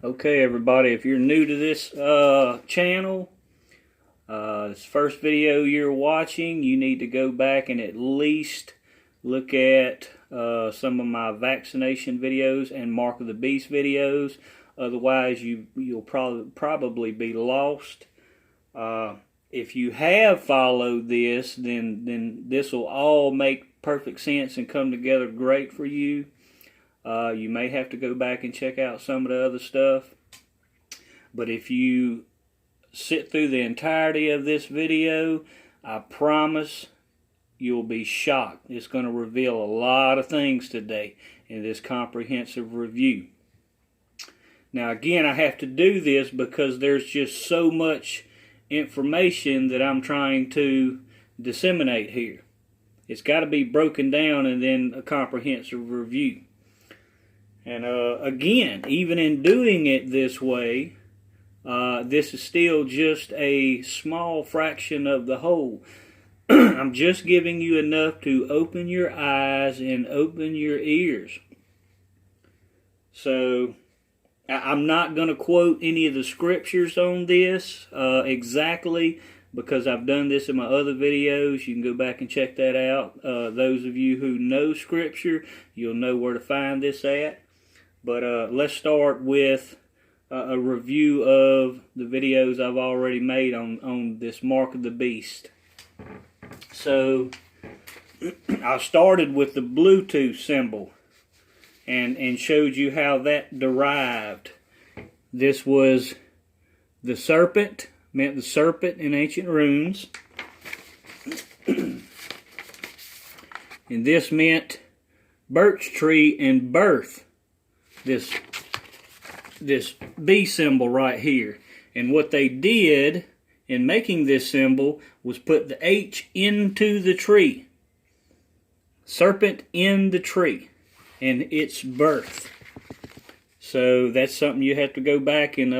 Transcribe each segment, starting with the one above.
Okay, everybody, if you're new to this channel, this first video you're watching, you need to go back and at least look at some of my vaccination videos and Mark of the Beast videos. Otherwise, you'll probably be lost. If you have followed this, then this will all make perfect sense and come together great for you. You may have to go back and check out some of the other stuff. But if you sit through the entirety of this video, I promise you'll be shocked. It's going to reveal a lot of things today in this comprehensive review. Now again, I have to do this because there's just so much information that I'm trying to disseminate here. It's got to be broken down and then a comprehensive review. And again, even in doing it this way, this is still just a small fraction of the whole. I'm just giving you enough to open your eyes and open your ears. So, I'm not going to quote any of the scriptures on this exactly, because I've done this in my other videos. You can go back and check that out. Those of you who know scripture, you'll know where to find this at. But let's start with a review of the videos I've already made on this Mark of the Beast. So, I started with the Bluetooth symbol and showed you how that derived. This was the serpent, meant the serpent in ancient runes. And this meant birch tree and birth. This B symbol right here. And what they did in making this symbol was put the H into the tree. Serpent in the tree. And its birth. So that's something you have to go back and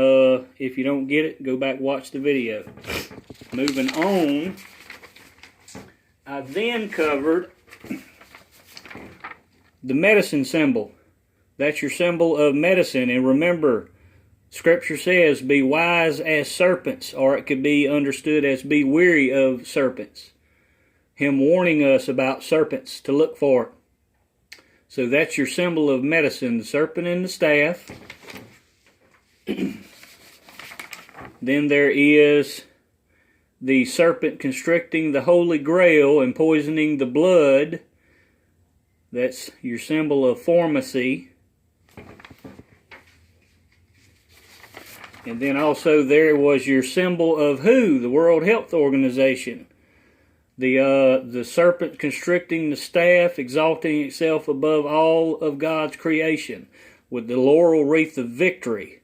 if you don't get it, go back watch the video. Moving on, I then covered the medicine symbol. That's your symbol of medicine. And remember, Scripture says, be wise as serpents, or it could be understood as be weary of serpents. Him warning us about serpents to look for it. So that's your symbol of medicine, the serpent and the staff. Then there is the serpent constricting the Holy Grail and poisoning the blood. That's your symbol of pharmacy. And then also there was your symbol of WHO, the World Health Organization. The serpent constricting the staff, exalting itself above all of God's creation, with the laurel wreath of victory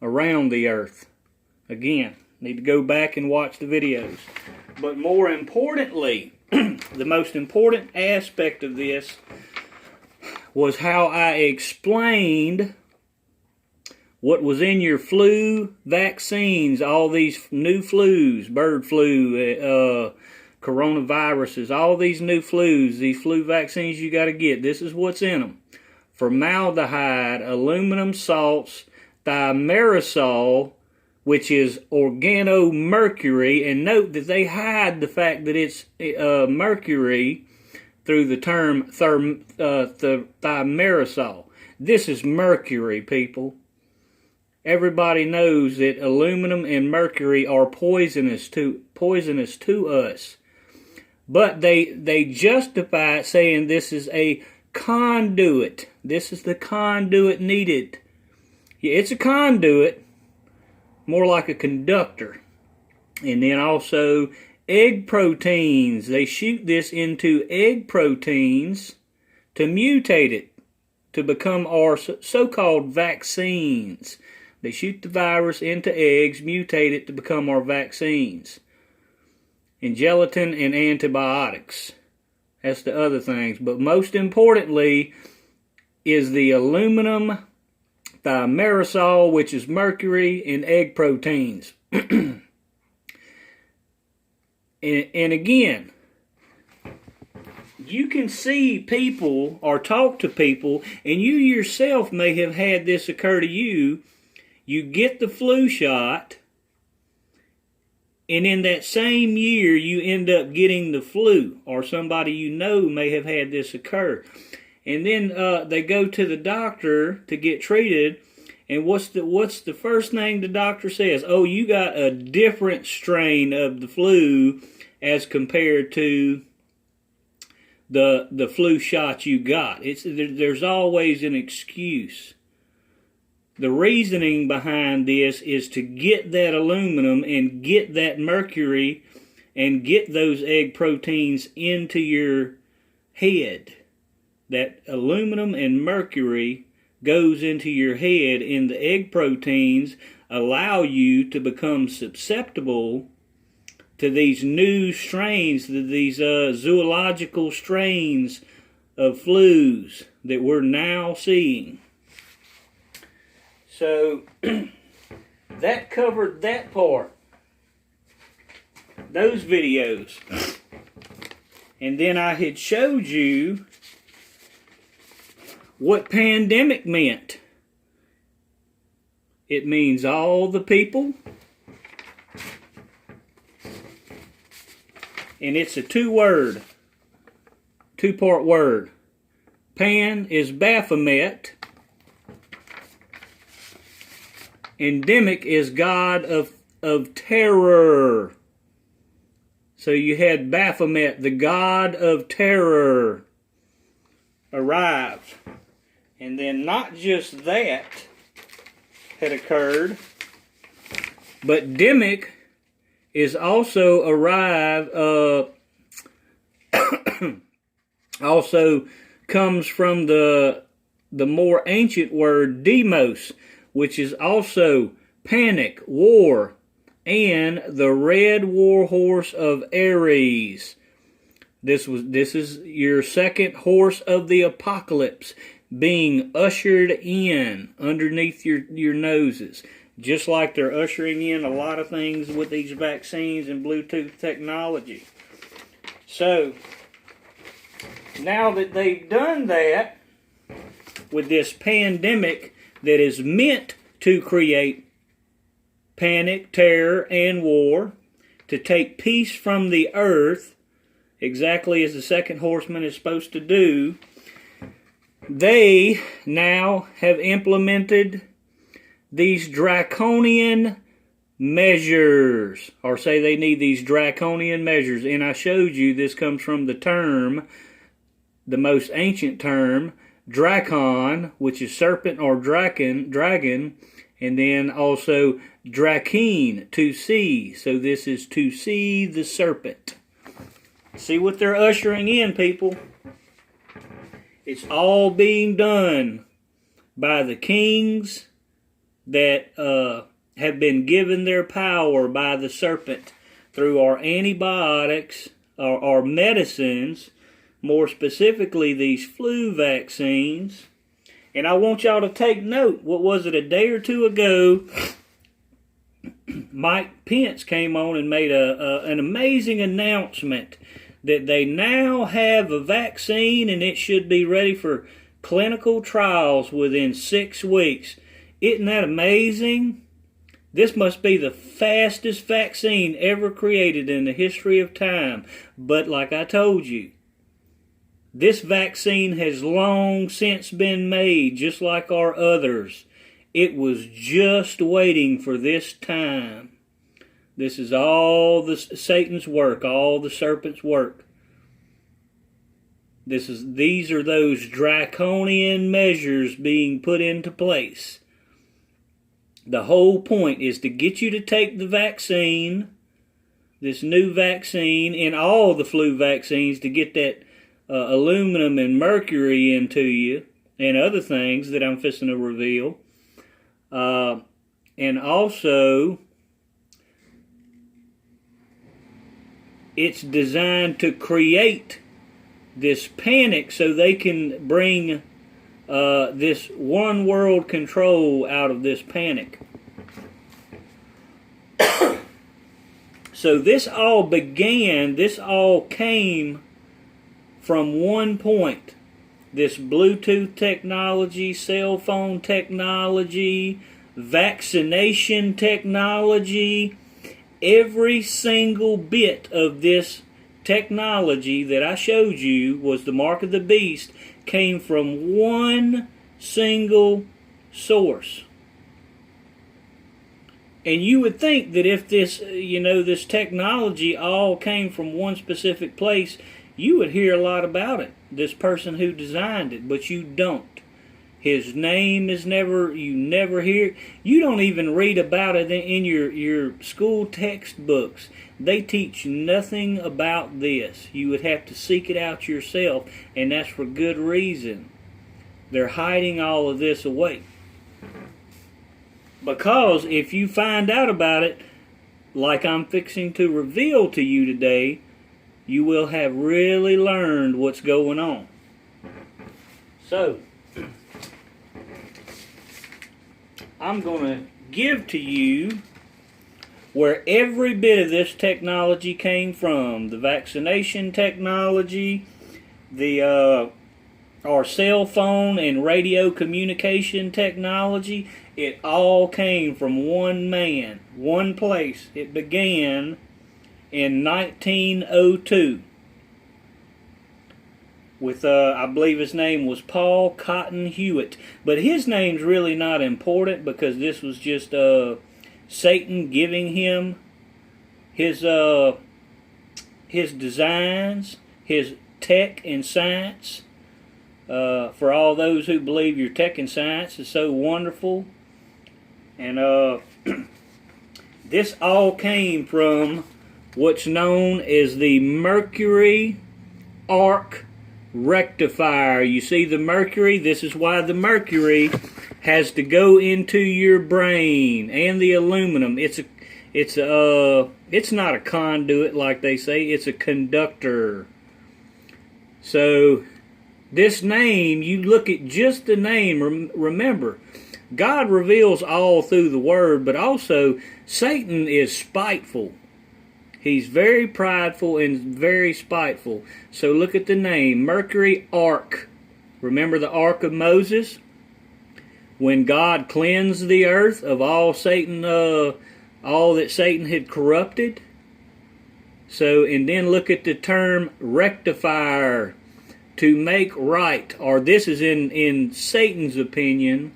around the earth. Again, need to go back and watch the videos. But more importantly, the most important aspect of this was how I explained what was in your flu vaccines, all these new flus, bird flu, coronaviruses, all these new flus, these flu vaccines you got to get. This is what's in them. Formaldehyde, aluminum salts, thimerosal, which is organomercury, and note that they hide the fact that it's mercury through the term thimerosal. This is mercury, people. Everybody knows that aluminum and mercury are poisonous to us. But they justify it saying this is a conduit. This is the conduit needed. Yeah, it's a conduit, more like a conductor. And then also egg proteins. They shoot this into egg proteins to mutate it to become our so-called vaccines. They shoot the virus into eggs, mutate it to become our vaccines. And gelatin and antibiotics. That's the other things. But most importantly is the aluminum thimerosal, which is mercury, and egg proteins. and again, you can see people or talk to people, and you yourself may have had this occur to you, You get the flu shot, and in that same year, you end up getting the flu, or somebody you know may have had this occur. And then they go to the doctor to get treated, and what's the first thing the doctor says? Oh, you got a different strain of the flu as compared to the flu shot you got. There's always an excuse. The reasoning behind this is to get that aluminum and get that mercury and get those egg proteins into your head. That aluminum and mercury goes into your head, and the egg proteins allow you to become susceptible to these new strains, to these zoological strains of flus that we're now seeing. So that covered that part, those videos. And then I had showed you what pandemic meant. It means all the people. And it's a two-part word. Pan is Baphomet. Endemic is God of terror. So you had Baphomet, the God of terror, arrived. And then not just that had occurred, but Demic is also arrived, also comes from the more ancient word demos, which is also panic, war, and the red war horse of Ares. This is your second horse of the apocalypse being ushered in underneath your noses. Just like they're ushering in a lot of things with these vaccines and Bluetooth technology. So, now that they've done that with this pandemic that is meant to create panic, terror, and war, to take peace from the earth, exactly as the second horseman is supposed to do, they now have implemented these draconian measures, or say they need these draconian measures. And I showed you this comes from the term, the most ancient term, Drakon, which is serpent or dragon, and then also Drakeen, to see. So this is to see the serpent. See what they're ushering in, people? It's all being done by the kings that have been given their power by the serpent through our antibiotics, our medicines, more specifically these flu vaccines. And I want y'all to take note. What was it, a day or two ago, Mike Pence came on and made an amazing announcement that they now have a vaccine and it should be ready for clinical trials within 6 weeks. Isn't that amazing? This must be the fastest vaccine ever created in the history of time. But like I told you, this vaccine has long since been made, just like our others. It was just waiting for this time. This is all Satan's work, all the serpent's work. These are those draconian measures being put into place. The whole point is to get you to take the vaccine, this new vaccine, and all the flu vaccines, to get that aluminum and mercury into you, and other things that I'm fixing to reveal. And also, it's designed to create this panic so they can bring this one world control out of this panic. So this all came from one point. This Bluetooth technology, cell phone technology, vaccination technology. Every single bit of this technology that I showed you was the mark of the beast, came from one single source. And you would think that if this, this technology all came from one specific place, you would hear a lot about it, this person who designed it, but you don't. His name is you never hear. You don't even read about it in your school textbooks. They teach nothing about this. You would have to seek it out yourself, and that's for good reason. They're hiding all of this away. Because if you find out about it, like I'm fixing to reveal to you today, you will have really learned what's going on. So, I'm going to give to you where every bit of this technology came from. The vaccination technology, our cell phone and radio communication technology, it all came from one man, one place. It began in 1902 with, I believe his name was Paul Cotton Hewitt. But his name's really not important because this was just Satan giving him his designs, his tech and science. For all those who believe your tech and science is so wonderful. And this all came from what's known as the mercury arc rectifier. You see the mercury? This is why the mercury has to go into your brain, and the aluminum. It's not a conduit like they say. It's a conductor. So this name, you look at just the name. Remember, God reveals all through the Word, but also Satan is spiteful. He's very prideful and very spiteful. So look at the name, Mercury Ark. Remember the Ark of Moses? When God cleansed the earth of all that Satan had corrupted. So, and then look at the term rectifier, to make right. Or this is in Satan's opinion.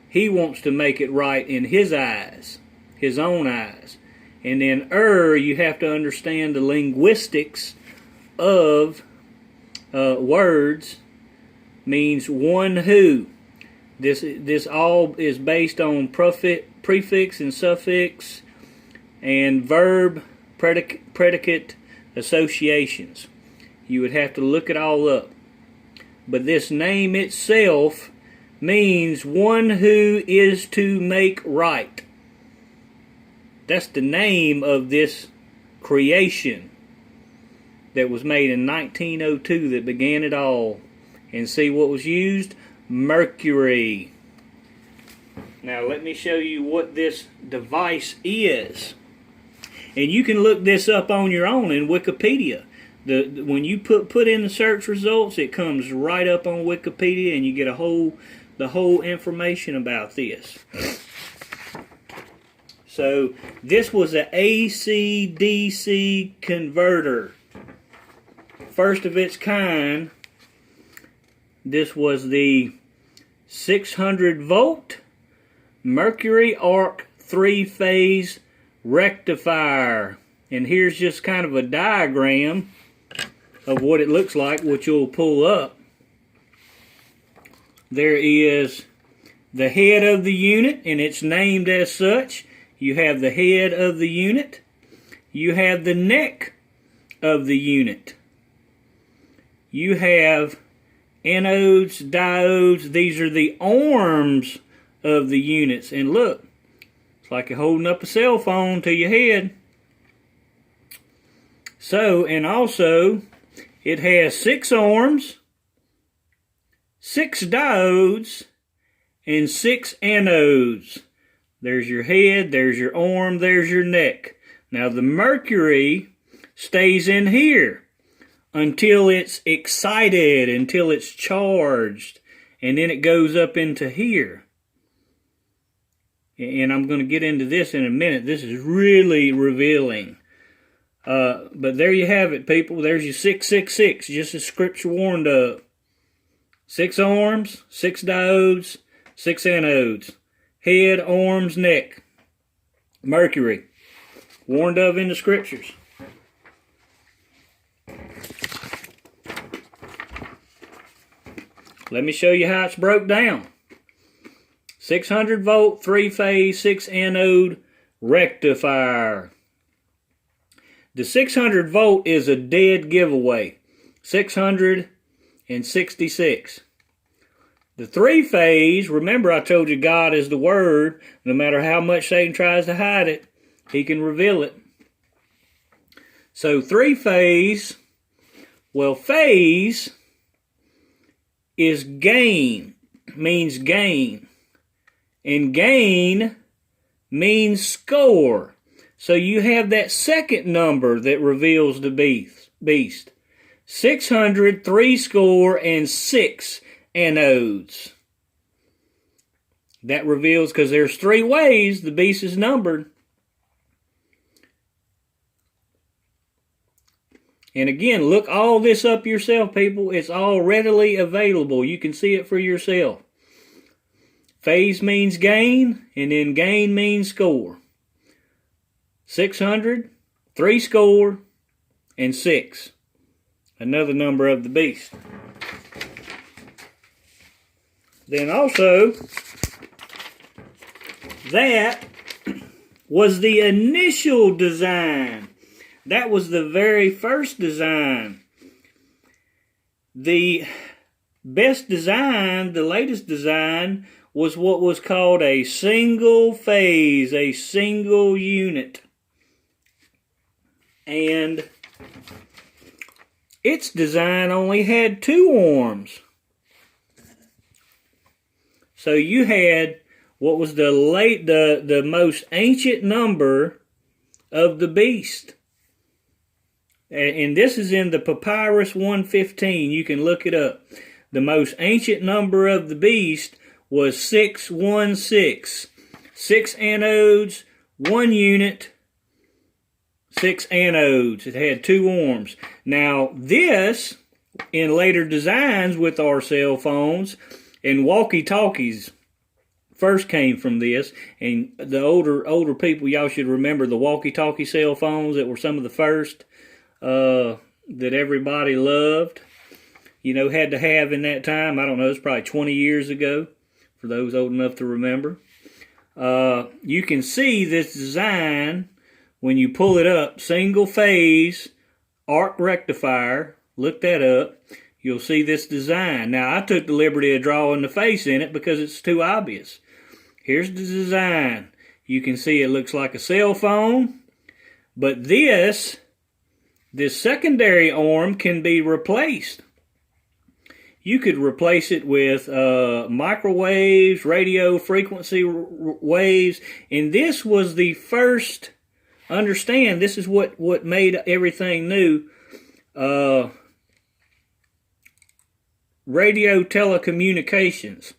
He wants to make it right in his eyes, his own eyes. And then you have to understand the linguistics of words, means one who. This all is based on prefix and suffix and verb predicate associations. You would have to look it all up. But this name itself means one who is to make right. That's the name of this creation that was made in 1902 that began it all. And see what was used? Mercury. Now let me show you what this device is. And you can look this up on your own in Wikipedia. When you put in the search results, it comes right up on Wikipedia, and you get the whole information about this. So this was an ACDC converter, first of its kind. This was the 600 volt mercury arc 3-phase rectifier. And here's just kind of a diagram of what it looks like, which you'll pull up. There is the head of the unit, and it's named as such. You have the head of the unit. You have the neck of the unit. You have anodes, diodes. These are the arms of the units. And look, it's like you're holding up a cell phone to your head. So, and also, it has 6 arms, 6 diodes, and 6 anodes. There's your head, there's your arm, there's your neck. Now the mercury stays in here until it's excited, until it's charged, and then it goes up into here. And I'm going to get into this in a minute. This is really revealing. But there you have it, people. There's your 666, just as Scripture warned of. 6 arms, 6 diodes, 6 anodes. Head, arms, neck. Mercury. Warned of in the Scriptures. Let me show you how it's broke down. 600 volt, 3-phase, 6 anode rectifier. The 600 volt is a dead giveaway. 666. The 3-phase, remember I told you God is the Word. No matter how much Satan tries to hide it, he can reveal it. So 3-phase, well, phase is gain, means gain. And gain means score. So you have that second number that reveals the beast. 600, 3 score, and 6 anodes. That reveals, because there's 3 ways the beast is numbered. And again, look all this up yourself, people. It's all readily available. You can see it for yourself. Phase means gain, and then gain means score. 600, 3 score, and 6. Another number of the beast. Then also, that was the initial design. That was the very first design. The best design, the latest design, was what was called a single phase, a single unit. And its design only had 2 arms. So you had what was the most ancient number of the beast. And this is in the Papyrus 115. You can look it up. The most ancient number of the beast was 616. 6 anodes, 1 unit, 6 anodes. It had 2 arms. Now this, in later designs with our cell phones and walkie-talkies, first came from this. And the older people, y'all should remember the walkie-talkie cell phones that were some of the first that everybody loved. You know, had to have in that time. I don't know, it's probably 20 years ago, for those old enough to remember. You can see this design when you pull it up. Single phase arc rectifier. Look that up. You'll see this design. Now, I took the liberty of drawing the face in it because it's too obvious. Here's the design. You can see it looks like a cell phone. But this secondary arm can be replaced. You could replace it with microwaves, radio frequency waves, and this was the first, understand, this is what made everything new, radio telecommunications.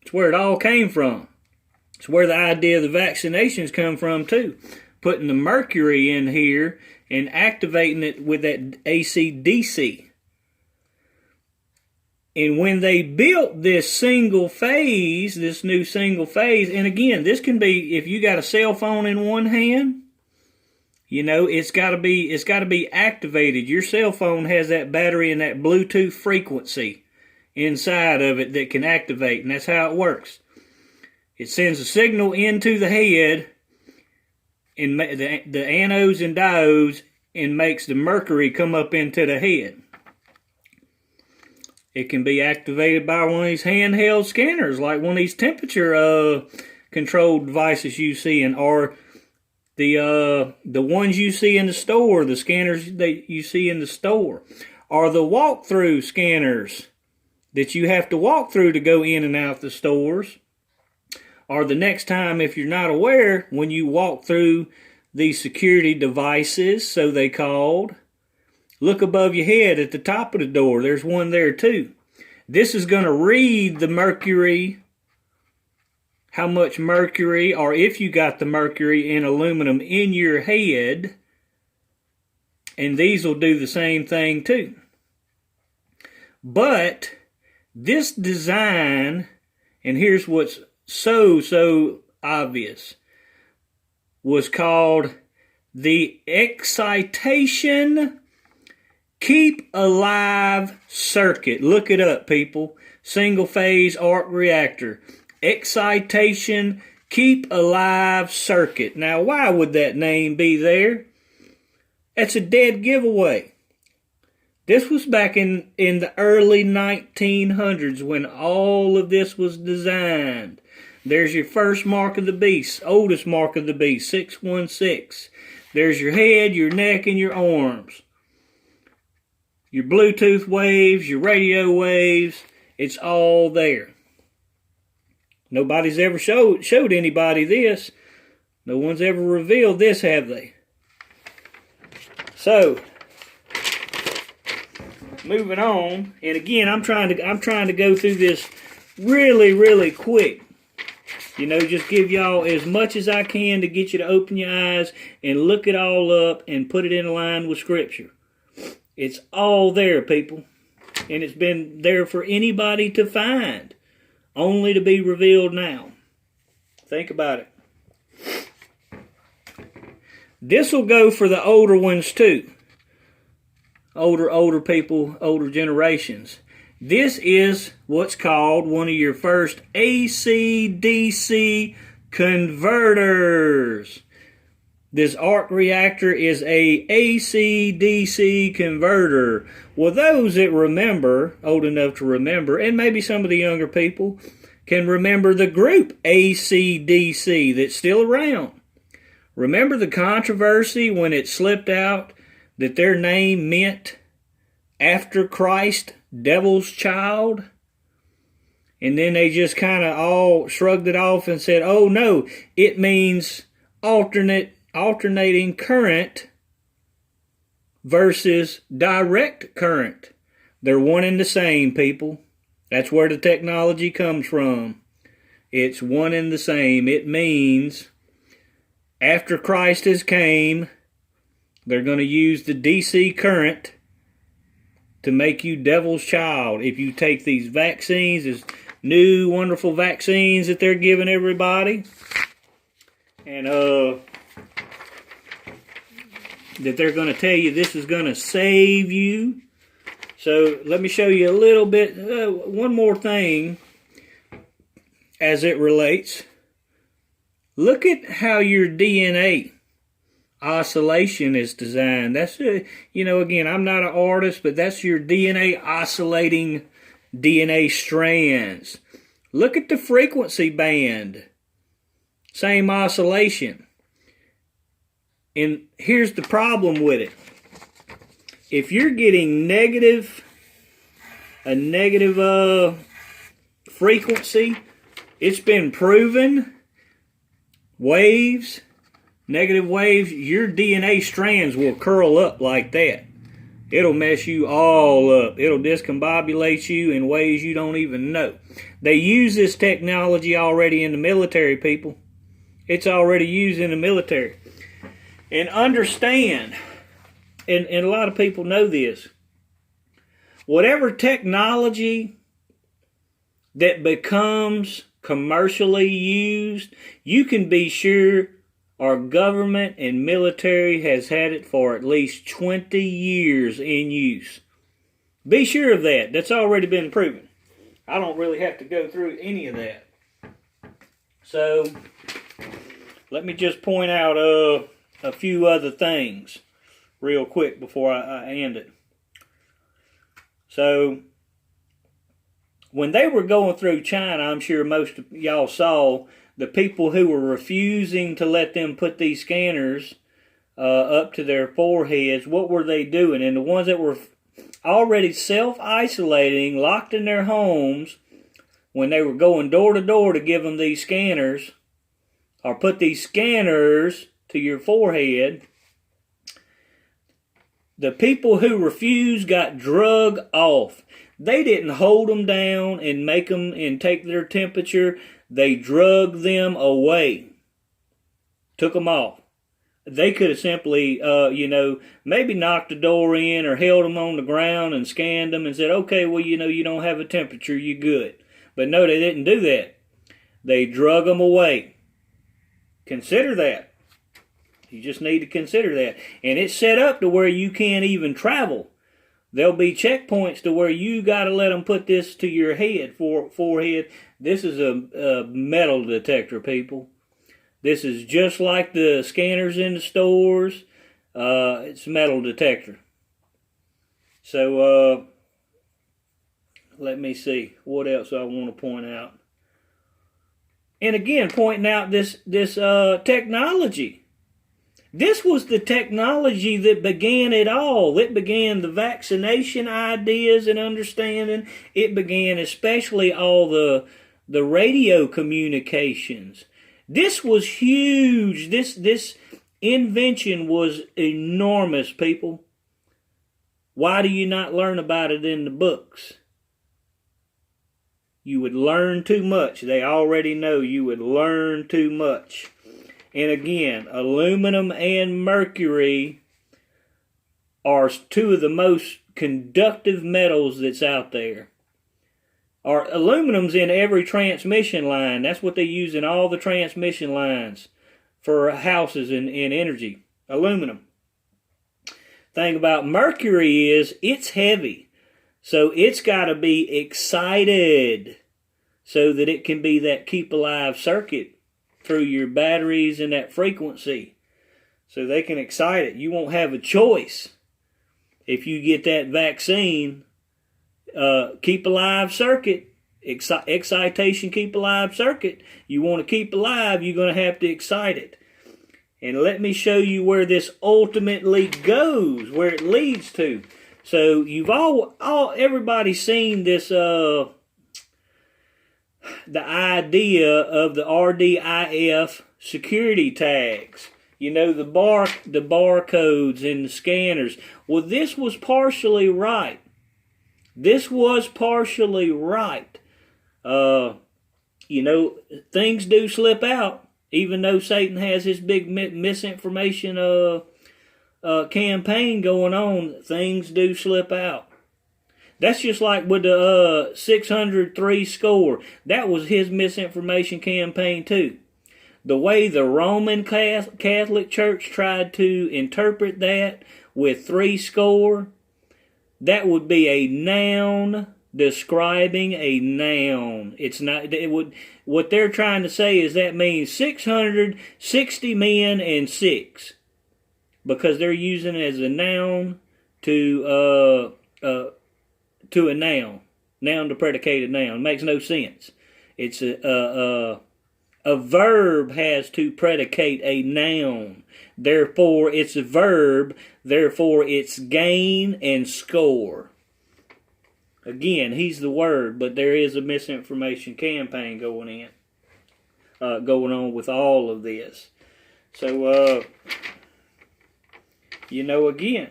It's where it all came from. It's where the idea of the vaccinations come from too. Putting the mercury in here and activating it with that ACDC. And when they built this single phase, this new single phase, and again, this can be, if you got a cell phone in one hand, you know, it's got to be activated. Your cell phone has that battery and that Bluetooth frequency inside of it that can activate, and that's how it works. It sends a signal into the head, and the anodes and diodes, and makes the mercury come up into the head. It can be activated by one of these handheld scanners, like one of these temperature controlled devices you see, or the ones you see in the store, the scanners that you see in the store, or the walk-through scanners that you have to walk through to go in and out the stores. Or the next time, if you're not aware, when you walk through these security devices, so they called, look above your head at the top of the door. There's one there too. This is going to read the mercury how much mercury, or if you got the mercury and aluminum in your head, and these will do the same thing too. But this design, and here's what's so obvious, was called the excitation keep alive circuit. Look it up, people. Single phase arc reactor. Excitation keep alive circuit. Now, why would that name be there? That's a dead giveaway. This was back in the early 1900s when all of this was designed. There's your first mark of the beast, oldest mark of the beast, 616. There's your head, your neck, and your arms. Your Bluetooth waves, your radio waves, it's all there. Nobody's ever showed anybody this. No one's ever revealed this, have they? So, moving on, and again, I'm trying to go through this really quick. You know, just give y'all as much as I can to get you to open your eyes and look it all up and put it in line with Scripture. It's all there, people, and it's been there for anybody to find, only to be revealed now. Think about it. This will go for the older ones too. Older people, older generations. This is what's called one of your first ACDC converters. This arc reactor is a ACDC converter. Well, those that remember, old enough to remember, and maybe some of the younger people, can remember the group ACDC that's still around. Remember the controversy when it slipped out that their name meant after Christ, devil's child? And then they just kind of all shrugged it off and said, oh no, it means alternating current versus direct current. They're one and the same, people. That's where the technology comes from. It's one and the same. It means after Christ has came, they're going to use the DC current to make you devil's child. If you take these vaccines, these new wonderful vaccines that they're giving everybody, and that they're going to tell you this is going to save you. So let me show you a little bit, one more thing as it relates. Look at how your DNA oscillation is designed. That's, you know, again, I'm not an artist, but that's your DNA oscillating DNA strands. Look at the frequency band. Same oscillation. And here's the problem with it. If you're getting a negative frequency, it's been proven, negative waves, your DNA strands will curl up like that. It'll mess you all up. It'll discombobulate you in ways you don't even know. They use this technology already in the military, people. It's already used in the military. And understand, and a lot of people know this, whatever technology that becomes commercially used, you can be sure our government and military has had it for at least 20 years in use. Be sure of that. That's already been proven. I don't really have to go through any of that. So, let me just point out a few other things real quick before I end it. So, when they were going through China, I'm sure most of y'all saw the people who were refusing to let them put these scanners up to their foreheads. What were they doing? And the ones that were already self-isolating, locked in their homes, when they were going door to door to give them these scanners, or put these scanners to your forehead, the people who refused got drug off. They didn't hold them down and make them and take their temperature. They drug them away. Took them off. They could have simply, maybe knocked the door in or held them on the ground and scanned them and said, okay, well, you don't have a temperature, you're good. But no, they didn't do that. They drug them away. Consider that. You just need to consider that. And it's set up to where you can't even travel. There'll be checkpoints to where you got to let them put this to your head, forehead. This is a metal detector, people. This is just like the scanners in the stores. It's a metal detector. So, let me see. What else I want to point out? And again, pointing out this technology. This was the technology that began it all. It began the vaccination ideas and understanding. It began especially all the radio communications. This was huge. This invention was enormous, people. Why do you not learn about it in the books? You would learn too much. They already know you would learn too much. And again, aluminum and mercury are two of the most conductive metals that's out there. Aluminum's in every transmission line. That's what they use in all the transmission lines for houses and energy. Aluminum. Thing about mercury is it's heavy. So it's got to be excited so that it can be that keep alive circuit through your batteries and that frequency. So they can excite it. You won't have a choice if you get that vaccine. Keep alive circuit, excitation keep alive circuit. You want to keep alive, you're going to have to excite it. And let me show you where this ultimately goes, where it leads to. So you've everybody's seen this, the idea of the RDIF security tags. You know, the barcodes and the scanners. Well, this was partially right. This was partially right. Things do slip out, even though Satan has his big misinformation campaign going on. Things do slip out. That's just like with the 603 score. That was his misinformation campaign too. The way the Roman Catholic Church tried to interpret that with 3 score, that would be a noun describing a noun. It's not. What they're trying to say is that means 660 men and 6, because they're using it as a noun to a noun to predicated noun. It makes no sense. It's a verb has to predicate a noun. Therefore, it's a verb. Therefore, it's gain and score. Again, he's the word, but there is a misinformation campaign going on with all of this. So, again,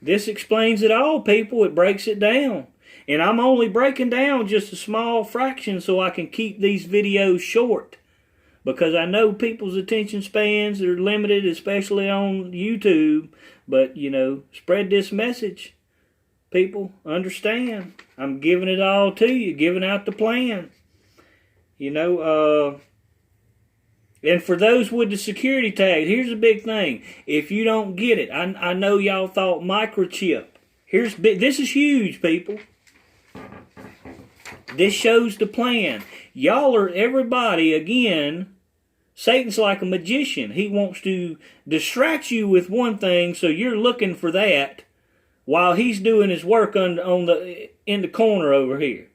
this explains it all, people. It breaks it down. And I'm only breaking down just a small fraction so I can keep these videos short. Because I know people's attention spans are limited, especially on YouTube. But, spread this message. People, understand. I'm giving it all to you, giving out the plan. And for those with the security tag, here's a big thing. If you don't get it, I know y'all thought microchip. This is huge, people. This shows the plan. Everybody, again, Satan's like a magician. He wants to distract you with one thing, so you're looking for that while he's doing his work in the corner over here.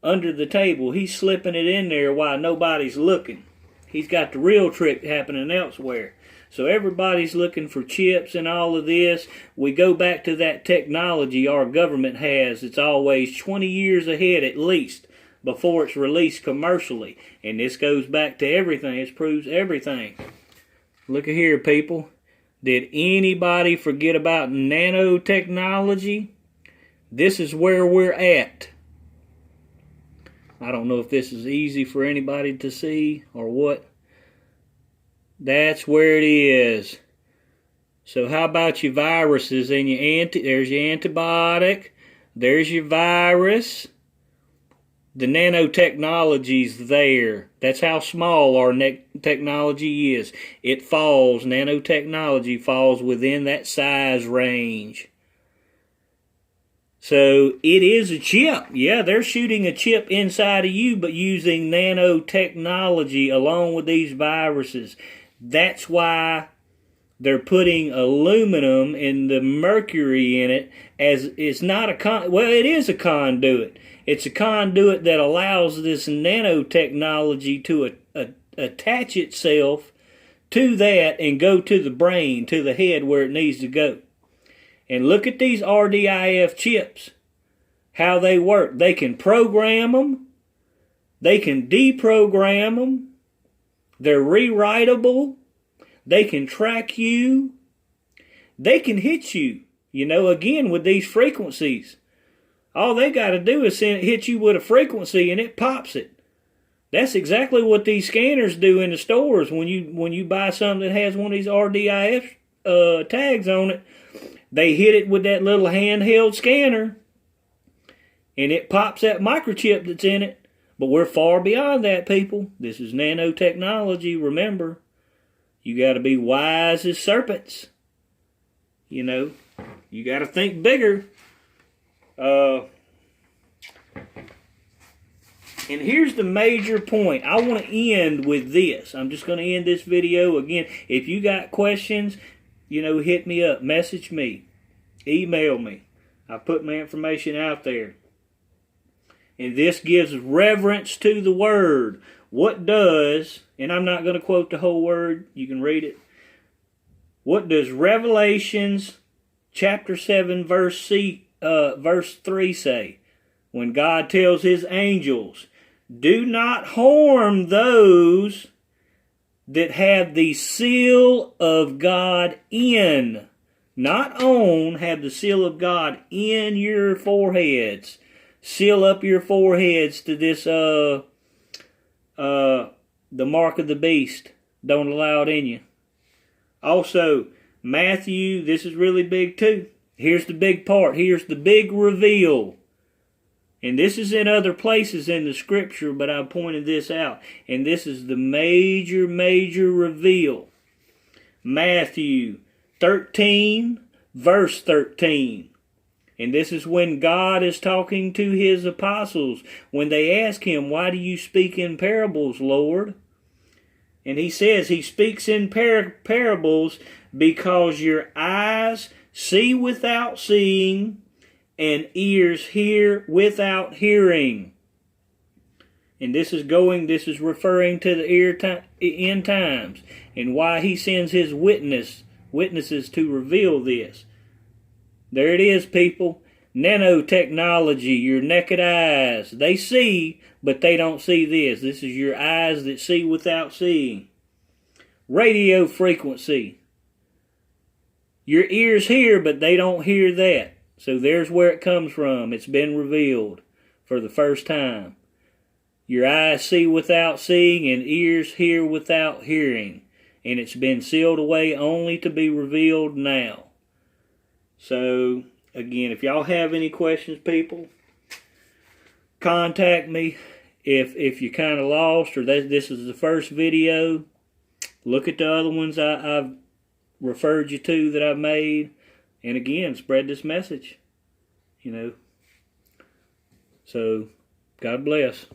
Under the table. He's slipping it in there while nobody's looking. He's got the real trick happening elsewhere. So everybody's looking for chips and all of this. We go back to that technology our government has. It's always 20 years ahead at least before it's released commercially. And this goes back to everything. It proves everything. Look at here, people. Did anybody forget about nanotechnology? This is where we're at. I don't know if this is easy for anybody to see or what. That's where it is. So how about your viruses and there's your antibiotic, there's your virus. The nanotechnology's there. That's how small our technology is. It falls, nanotechnology falls within that size range. So it is a chip. Yeah, they're shooting a chip inside of you, but using nanotechnology along with these viruses. That's why they're putting aluminum and the mercury in it as it's not a well, it is a conduit. It's a conduit that allows this nanotechnology to attach itself to that and go to the brain, to the head where it needs to go. And look at these RDIF chips, how they work. They can program them. They can deprogram them. They're rewritable. They can track you. They can hit you, again, with these frequencies. All they got to do is hit you with a frequency and it pops it. That's exactly what these scanners do in the stores. When you buy something that has one of these RDIF tags on it, they hit it with that little handheld scanner and it pops that microchip that's in it. But we're far beyond that, people. This is nanotechnology, remember. You got to be wise as serpents. You got to think bigger. And here's the major point. I want to end with this. I'm just going to end this video again. If you got questions, hit me up, message me, email me. I put my information out there. And this gives reverence to the word. What does, and I'm not going to quote the whole word, you can read it. What does Revelations chapter 7 verse 3 say? When God tells his angels, do not harm those that have the seal of God in. Not on, have the seal of God in your foreheads. Seal up your foreheads to this, the mark of the beast. Don't allow it in you. Also, Matthew, this is really big too. Here's the big part. Here's the big reveal. And this is in other places in the scripture, but I pointed this out. And this is the major, major reveal. Matthew 13, verse 13. And this is when God is talking to his apostles. When they ask him, why do you speak in parables, Lord? And he says he speaks in parables because your eyes see without seeing and ears hear without hearing. And this is referring to the end times and why he sends his witnesses to reveal this. There it is, people. Nanotechnology, your naked eyes. They see, but they don't see this. This is your eyes that see without seeing. Radio frequency. Your ears hear, but they don't hear that. So there's where it comes from. It's been revealed for the first time. Your eyes see without seeing and ears hear without hearing. And it's been sealed away only to be revealed now. So, again, if y'all have any questions, people, contact me. If you're kind of lost or this is the first video, look at the other ones I've referred you to that I've made. And again, spread this message. So, God bless.